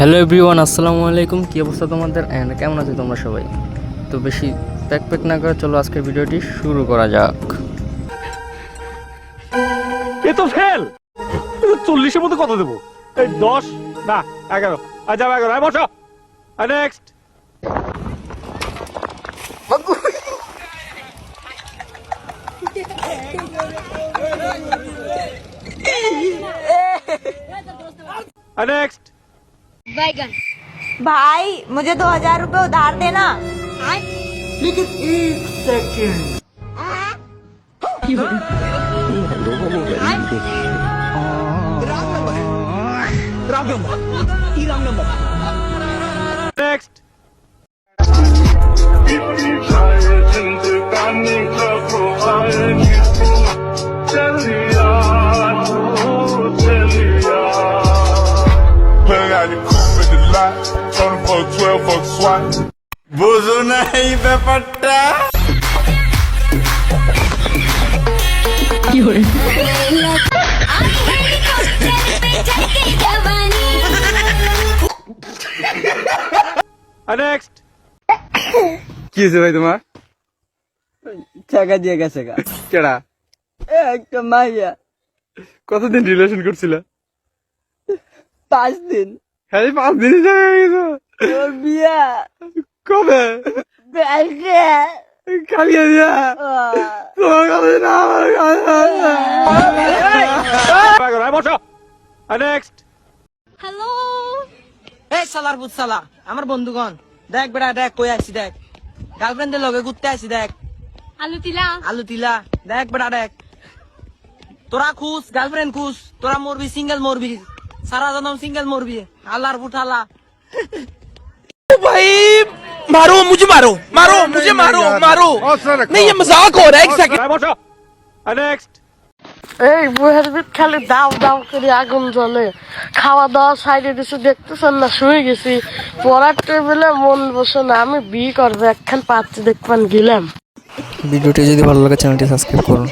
Hello everyone, আসসালামু আলাইকুম। কী অবস্থা তোমাদের অ্যান্ড কেমন আছো তোমরা সবাই? তো বেশি প্যাক না করে চলো আজকের ভিডিওটি শুরু করা যাক। এ তো ফেল। 40-এর মধ্যে কত দেবো? এই 10 না 11। আচ্ছা 11 বসো। নেক্সট। नेक्स्ट बैगन। भाई मुझे 2000 रुपए उधार देना। लेकिन एक सेकंड नेक्स्ट বুঝো না এই ব্যাপারটা। नेक्स्ट কি হয়েছে ভাই তোমার? টাকা দিয়ে গেছে গা কেডা? একটা মাইয়া। কতদিন রিলেশন করছিল? 5 দিন। খালি 5 দিনই জায়গা গেছো? ওর বিয়া কবে? ব্যাংকে। কালিয়া দিয়া তোমার কাছে না আমার কাছে। বসো। Next hello. এই সালার বুত সালা আমার বন্ধুগণ দেখ বেড়া দেখ কই আছি দেখ গার্লফ্রেন্ডের লগে ঘুরতে আছি দেখ आलू तिला। আলু তিলা দেখ বেড়া দেখ তোরা খুশ গার্লফ্রেন্ড খুশ তোরা মরবি সিঙ্গেল মরবি সারা জনম সিঙ্গেল মরবি আল্লাহর ফুটালা भाई मारो मुझे मारो मारो मुझे मारो मारो नहीं ये मजाक हो रहा है एक सेकंड বসো। নেক্সট এই বুয়ের ভিত খালি দাও দাও করে আগুন জ্বলে। খাওয়া দাওয়া সাইডে দিছে, দেখতেছেন না, শুয়ে গেছি। পড়ার টেবিলে মন বসে না, আমি বিয়ে করবো একখান পাচ্ছি দেখবেন গেলাম। ভিডিওটি যদি ভালো লাগে চ্যানেলটি সাবস্ক্রাইব করুন।